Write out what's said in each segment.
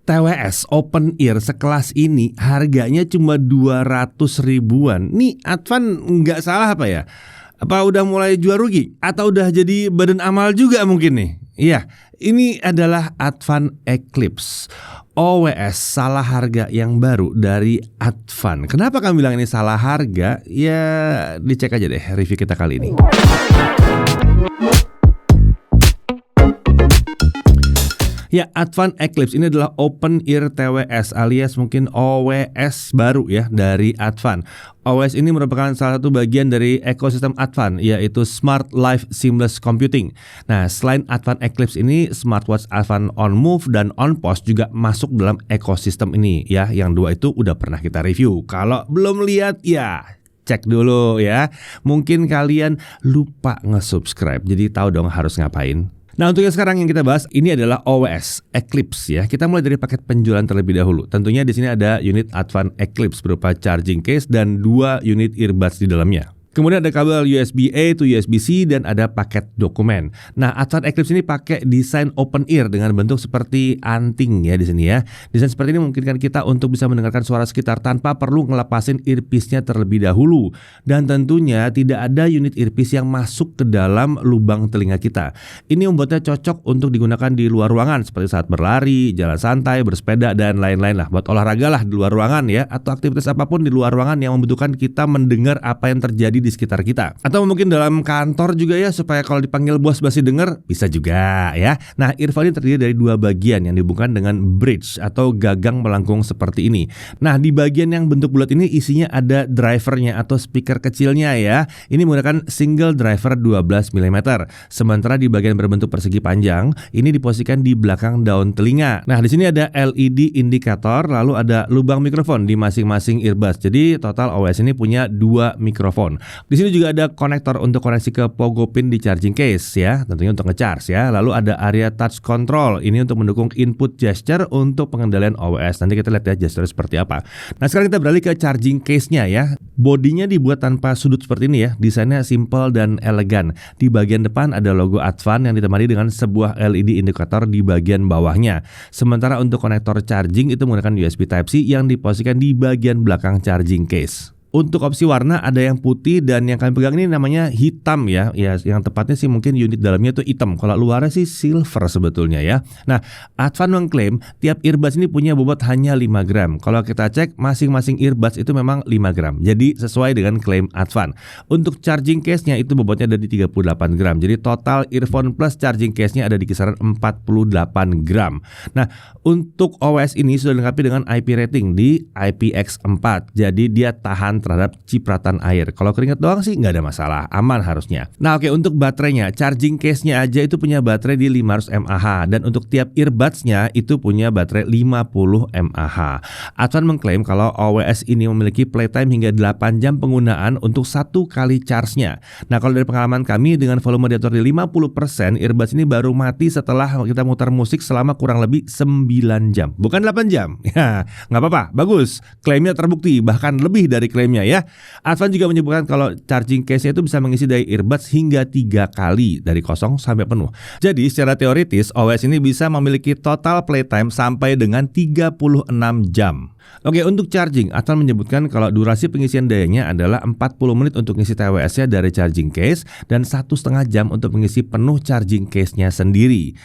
TWS open ear sekelas ini harganya cuma 200 ribuan. Nih Advan nggak salah apa ya? Apa udah mulai jual rugi? Atau udah jadi badan amal juga mungkin nih? Iya, ini adalah Advan Eclipse OWS salah harga yang baru dari Advan. Kenapa kami bilang ini salah harga? Ya dicek aja deh review kita kali ini. Ya, Advan Eclipse ini adalah open ear TWS alias mungkin OWS baru ya dari Advan. OWS ini merupakan salah satu bagian dari ekosistem Advan, yaitu Smart Life Seamless Computing. Nah, selain Advan Eclipse ini, smartwatch Advan On Move dan On Pause juga masuk dalam ekosistem ini ya. Yang dua itu udah pernah kita review. Kalau belum lihat ya cek dulu ya. Mungkin kalian lupa nge-subscribe, jadi tahu dong harus ngapain. Nah, untuk yang sekarang yang kita bahas ini adalah OWS Eclipse ya. Kita mulai dari paket penjualan terlebih dahulu. Tentunya di sini ada unit Advan Eclipse berupa charging case dan 2 unit earbuds di dalamnya. Kemudian ada kabel USB-A to USB-C dan ada paket dokumen. Nah, Advan Eclipse ini pakai desain open ear dengan bentuk seperti anting ya di sini ya. Desain seperti ini memungkinkan kita untuk bisa mendengarkan suara sekitar tanpa perlu ngelepasin earpiece-nya terlebih dahulu. Dan tentunya tidak ada unit earpiece yang masuk ke dalam lubang telinga kita. Ini membuatnya cocok untuk digunakan di luar ruangan seperti saat berlari, jalan santai, bersepeda dan lain-lain lah. Buat olahraga lah di luar ruangan ya, atau aktivitas apapun di luar ruangan yang membutuhkan kita mendengar apa yang terjadi di sekitar kita. Atau mungkin dalam kantor juga ya, supaya kalau dipanggil bos masih dengar, bisa juga ya. Nah, earphone ini terdiri dari 2 bagian yang dihubungkan dengan bridge atau gagang melengkung seperti ini. Nah, di bagian yang bentuk bulat ini isinya ada drivernya atau speaker kecilnya ya. Ini menggunakan single driver 12 mm. Sementara di bagian berbentuk persegi panjang, ini diposisikan di belakang daun telinga. Nah, di sini ada LED indikator, lalu ada lubang mikrofon di masing-masing earbuds. Jadi total OWS ini punya 2 mikrofon. Di sini juga ada konektor untuk koneksi ke pogo pin di charging case ya, tentunya untuk nge-charge ya. Lalu ada area touch control, ini untuk mendukung input gesture untuk pengendalian OWS. Nanti kita lihat ya gesture seperti apa. Nah, sekarang kita beralih ke charging case-nya ya. Bodinya dibuat tanpa sudut seperti ini ya. Desainnya simple dan elegan. Di bagian depan ada logo Advan yang ditemani dengan sebuah LED indikator di bagian bawahnya. Sementara untuk konektor charging itu menggunakan USB Type-C yang diposisikan di bagian belakang charging case. Untuk opsi warna ada yang putih dan yang kami pegang ini namanya hitam ya. Ya, yang tepatnya sih mungkin unit dalamnya itu hitam. Kalau luarnya sih silver sebetulnya ya. Nah, Advan mengklaim tiap earbuds ini punya bobot hanya 5 gram. Kalau kita cek masing-masing earbuds itu memang 5 gram. Jadi sesuai dengan klaim Advan. Untuk charging case-nya itu bobotnya ada di 38 gram. Jadi total earphone plus charging case-nya ada di kisaran 48 gram. Nah, untuk OWS ini sudah dilengkapi dengan IP rating di IPX4. Jadi dia tahan terhadap cipratan air. Kalau keringat doang sih nggak ada masalah, aman harusnya. Nah, oke, untuk baterainya, charging case-nya aja itu punya baterai di 500 mAh dan untuk tiap earbuds-nya itu punya baterai 50 mAh. Advan mengklaim kalau OWS ini memiliki playtime hingga 8 jam penggunaan untuk 1 kali charge-nya. Nah, kalau dari pengalaman kami dengan volume diatur di 50%, earbuds ini baru mati setelah kita mutar musik selama kurang lebih 9 jam. Bukan 8 jam. Ya, nggak apa-apa, bagus. Klaimnya terbukti, bahkan lebih dari klaim ya. Advan juga menyebutkan kalau charging case-nya itu bisa mengisi daya earbuds hingga 3 kali dari kosong sampai penuh. Jadi secara teoritis OWS ini bisa memiliki total playtime sampai dengan 36 jam. Oke, untuk charging, Advan menyebutkan kalau durasi pengisian dayanya adalah 40 menit untuk mengisi TWS-nya dari charging case dan 1,5 jam untuk mengisi penuh charging case-nya sendiri.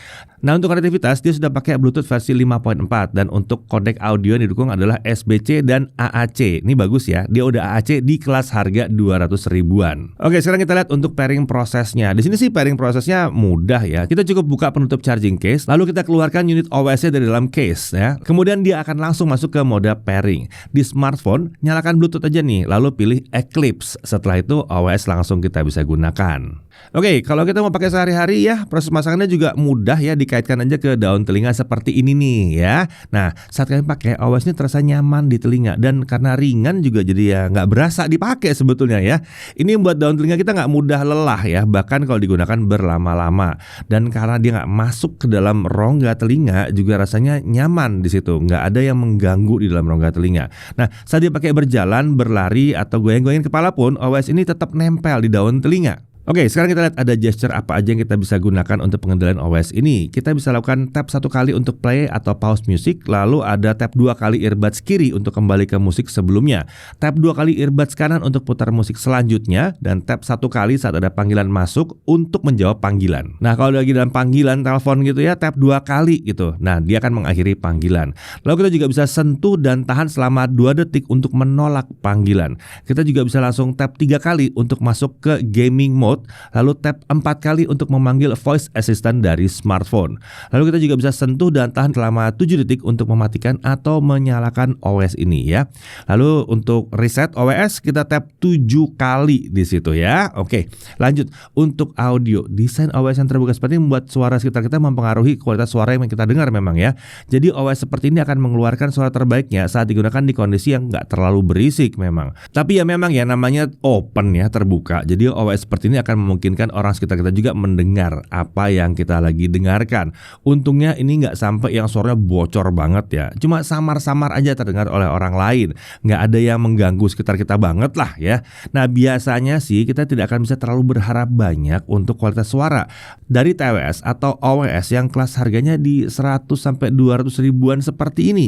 Nah, untuk konektivitas dia sudah pakai Bluetooth versi 5.4 dan untuk kodek audio yang didukung adalah SBC dan AAC. Ini bagus ya, dia udah AAC di kelas harga 200 ribuan. Oke, sekarang kita lihat untuk pairing prosesnya. Di sini sih pairing prosesnya mudah ya. Kita cukup buka penutup charging case, lalu kita keluarkan unit OWS-nya dari dalam case ya. Kemudian dia akan langsung masuk ke mode pairing. Di smartphone, nyalakan Bluetooth aja nih, lalu pilih Eclipse. Setelah itu OWS langsung kita bisa gunakan. Oke, kalau kita mau pakai sehari-hari ya, proses masakannya juga mudah ya, dikaitkan aja ke daun telinga seperti ini nih ya. Nah, saat kalian pakai, OWS ini terasa nyaman di telinga dan karena ringan juga jadi ya nggak berasa dipakai sebetulnya ya. Ini membuat daun telinga kita nggak mudah lelah ya, bahkan kalau digunakan berlama-lama. Dan karena dia nggak masuk ke dalam rongga telinga, juga rasanya nyaman di situ, nggak ada yang mengganggu di dalam rongga telinga. Nah, saat dia pakai berjalan, berlari atau goyang-goyang kepala pun, OWS ini tetap nempel di daun telinga. Oke, sekarang kita lihat ada gesture apa aja yang kita bisa gunakan untuk pengendalian OS ini. Kita bisa lakukan tap 1 kali untuk play atau pause musik, lalu ada tap 2 kali earbuds kiri untuk kembali ke musik sebelumnya. Tap 2 kali earbuds kanan untuk putar musik selanjutnya, dan tap 1 kali saat ada panggilan masuk untuk menjawab panggilan. Nah, kalau lagi dalam panggilan telepon gitu ya, tap 2 kali gitu. Nah, dia akan mengakhiri panggilan. Lalu kita juga bisa sentuh dan tahan selama 2 detik untuk menolak panggilan. Kita juga bisa langsung tap 3 kali untuk masuk ke gaming mode, lalu tap 4 kali untuk memanggil voice assistant dari smartphone. Lalu kita juga bisa sentuh dan tahan selama 7 detik untuk mematikan atau menyalakan OS ini ya. Lalu untuk reset OS kita tap 7 kali di situ ya. Oke, lanjut. Untuk audio, desain OS yang terbuka seperti ini membuat suara sekitar kita mempengaruhi kualitas suara yang kita dengar memang ya. Jadi OS seperti ini akan mengeluarkan suara terbaiknya saat digunakan di kondisi yang nggak terlalu berisik memang. Tapi ya memang ya namanya open ya, terbuka. Jadi OS seperti ini akan memungkinkan orang sekitar kita juga mendengar apa yang kita lagi dengarkan. Untungnya ini nggak sampai yang suaranya bocor banget ya. Cuma samar-samar aja terdengar oleh orang lain. Nggak ada yang mengganggu sekitar kita banget lah ya. Nah, biasanya sih kita tidak akan bisa terlalu berharap banyak untuk kualitas suara dari TWS atau OWS yang kelas harganya di 100 sampai 200 ribuan seperti ini.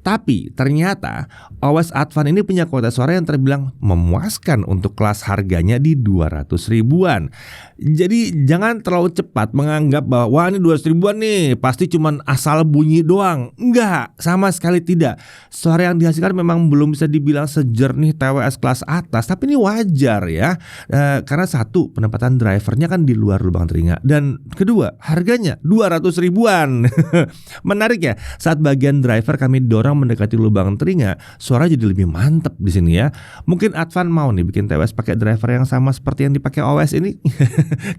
Tapi ternyata OS Advan ini punya kualitas suara yang terbilang memuaskan untuk kelas harganya di 200 ribuan. Jadi jangan terlalu cepat menganggap bahwa wah ini 200 ribuan nih pasti cuman asal bunyi doang. Enggak, sama sekali tidak. Suara yang dihasilkan memang belum bisa dibilang sejernih TWS kelas atas, tapi ini wajar ya. Karena satu, penempatan drivernya kan di luar lubang telinga, dan kedua, harganya 200 ribuan. Menarik ya, saat bagian driver kami dorong mendekati lubang telinga, suara jadi lebih mantap di sini ya. Mungkin Advan mau nih bikin TWS pakai driver yang sama seperti yang dipakai OS ini.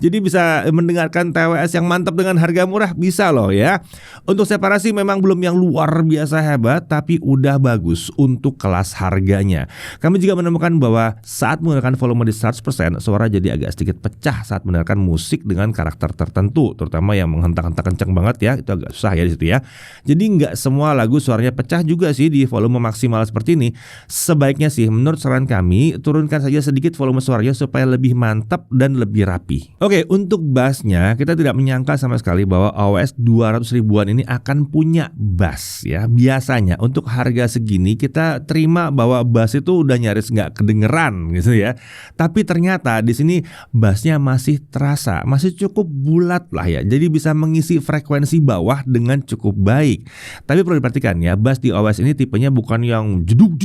Jadi bisa mendengarkan TWS yang mantap dengan harga murah, bisa loh ya. Untuk separasi memang belum yang luar biasa hebat, tapi udah bagus untuk kelas harganya. Kami juga menemukan bahwa saat menggunakan volume di 100%, suara jadi agak sedikit pecah saat mendengarkan musik dengan karakter tertentu, terutama yang menghentak-hentak kenceng banget ya, itu agak susah ya di situ ya. Jadi nggak semua lagu suaranya pecah juga sih di volume maksimal seperti ini. Sebaiknya sih menurut saran kami turunkan saja sedikit volume suaranya supaya lebih mantap dan lebih rapi. Oke, untuk bassnya kita tidak menyangka sama sekali bahwa OS 200 ribuan ini akan punya bass ya. Biasanya untuk harga segini kita terima bahwa bass itu udah nyaris nggak kedengeran gitu ya. Tapi ternyata di sini bassnya masih terasa, masih cukup bulat lah ya. Jadi bisa mengisi frekuensi bawah dengan cukup baik. Tapi perlu diperhatikan ya, bass di OS ini tipenya bukan yang jeduk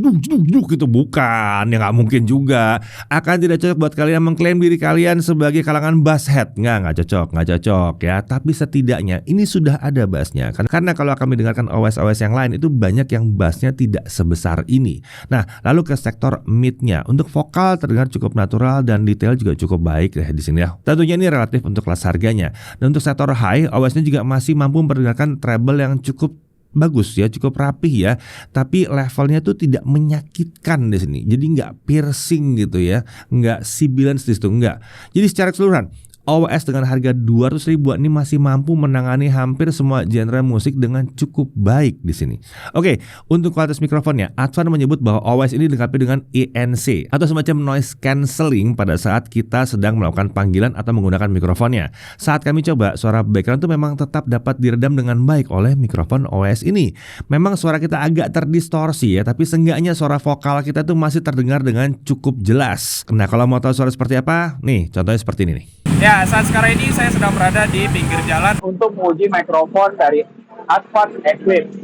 gitu, bukan, ya nggak mungkin juga. Akan tidak cocok buat kalian mengklaim diri kalian sebagai kalangan bass head, nggak cocok ya. Tapi setidaknya ini sudah ada bassnya, karena kalau kami dengarkan OS yang lain itu banyak yang bassnya tidak sebesar ini. Nah, lalu ke sektor midnya, untuk vokal terdengar cukup natural dan detail juga cukup baik ya di sini ya. Tentunya ini relatif untuk kelas harganya. Dan untuk sektor high, OS-nya juga masih mampu memperdengarkan treble yang cukup bagus ya, cukup rapih ya, tapi levelnya tuh tidak menyakitkan di sini. Jadi nggak piercing gitu ya, nggak sibilance di situ, nggak. Jadi secara keseluruhan OS dengan harga 200 ribuan ini masih mampu menangani hampir semua genre musik dengan cukup baik di sini. Oke, untuk kualitas mikrofonnya, Advan menyebut bahwa OS ini dilengkapi dengan ANC atau semacam noise cancelling pada saat kita sedang melakukan panggilan atau menggunakan mikrofonnya. Saat kami coba, suara background itu memang tetap dapat diredam dengan baik oleh mikrofon OS ini. Memang suara kita agak terdistorsi ya, tapi seenggaknya suara vokal kita tuh masih terdengar dengan cukup jelas. Nah, kalau mau tahu suara seperti apa, nih contohnya seperti ini nih. Ya, saat sekarang ini saya sedang berada di pinggir jalan untuk menguji mikrofon dari Advan Eclipse.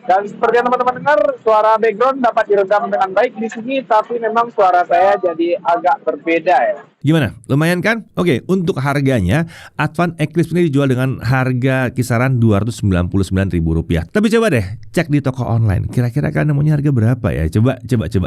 Dan seperti yang teman-teman dengar, suara background dapat diredam dengan baik di sini, tapi memang suara saya jadi agak berbeda ya. Gimana? Lumayan kan? Oke, untuk harganya Advan Eclipse ini dijual dengan harga kisaran Rp299.000. Tapi coba deh cek di toko online. Kira-kira kalian nemunya harga berapa ya? Coba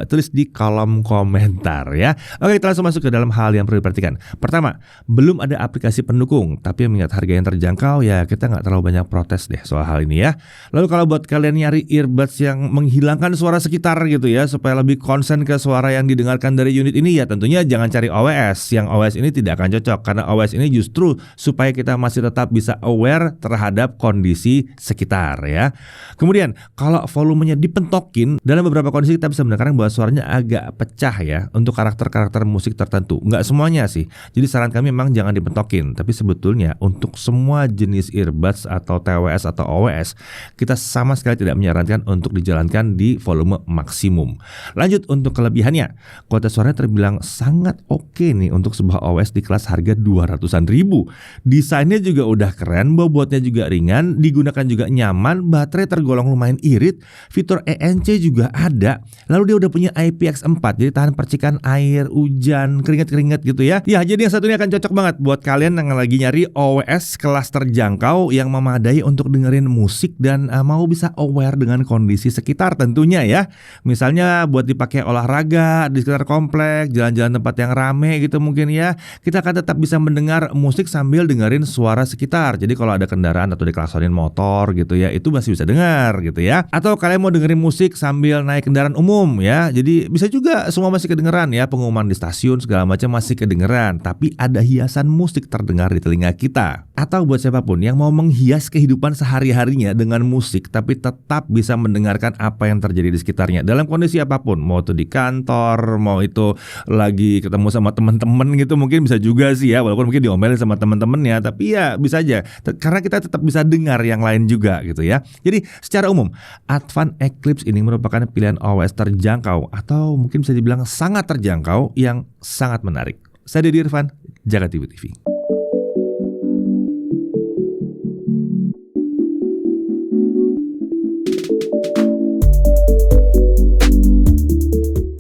tulis di kolom komentar ya. Oke, kita langsung masuk ke dalam hal yang perlu diperhatikan. Pertama, belum ada aplikasi pendukung, tapi mengingat harga yang terjangkau ya kita nggak terlalu banyak protes deh soal hal ini ya. Lalu kalau buat kalian nyari earbuds yang menghilangkan suara sekitar gitu ya, supaya lebih konsen ke suara yang didengarkan dari unit ini ya tentunya jangan cari OWS. Yang OS ini tidak akan cocok karena OS ini justru supaya kita masih tetap bisa aware terhadap kondisi sekitar ya. Kemudian kalau volumenya dipentokin, dalam beberapa kondisi kita bisa mendengarkan bahwa suaranya agak pecah ya untuk karakter-karakter musik tertentu. Nggak semuanya sih. Jadi saran kami memang jangan dipentokin. Tapi sebetulnya untuk semua jenis earbuds atau TWS atau OWS, kita sama sekali tidak menyarankan untuk dijalankan di volume maksimum. Lanjut untuk kelebihannya, kualitas suaranya terbilang sangat oke nih untuk sebuah OS di kelas harga 200-an ribu. Desainnya juga udah keren, bobotnya juga ringan, digunakan juga nyaman, baterai tergolong lumayan irit, fitur ENC juga ada. Lalu dia udah punya IPX4, jadi tahan percikan air, hujan, keringat-keringat gitu ya. Ya, jadi yang satu ini akan cocok banget buat kalian yang lagi nyari OS kelas terjangkau yang memadai untuk dengerin musik dan mau bisa aware dengan kondisi sekitar tentunya ya. Misalnya buat dipakai olahraga di sekitar komplek, jalan-jalan tempat yang rame gitu mungkin ya. Kita akan tetap bisa mendengar musik sambil dengerin suara sekitar. Jadi kalau ada kendaraan atau diklaksonin motor gitu ya, itu masih bisa dengar gitu ya. Atau kalian mau dengerin musik sambil naik kendaraan umum ya. Jadi bisa juga semua masih kedengeran ya, pengumuman di stasiun segala macam masih kedengeran, tapi ada hiasan musik terdengar di telinga kita. Atau buat siapapun yang mau menghias kehidupan sehari-harinya dengan musik tapi tetap bisa mendengarkan apa yang terjadi di sekitarnya dalam kondisi apapun, mau itu di kantor, mau itu lagi ketemu sama teman-teman gitu, mungkin bisa juga sih ya, walaupun mungkin diomelin sama teman-temannya, tapi ya bisa aja karena kita tetap bisa dengar yang lain juga gitu ya. Jadi secara umum Advan Eclipse ini merupakan pilihan OS terjangkau atau mungkin bisa dibilang sangat terjangkau yang sangat menarik. Saya Deddy Irfan, Jaga TV.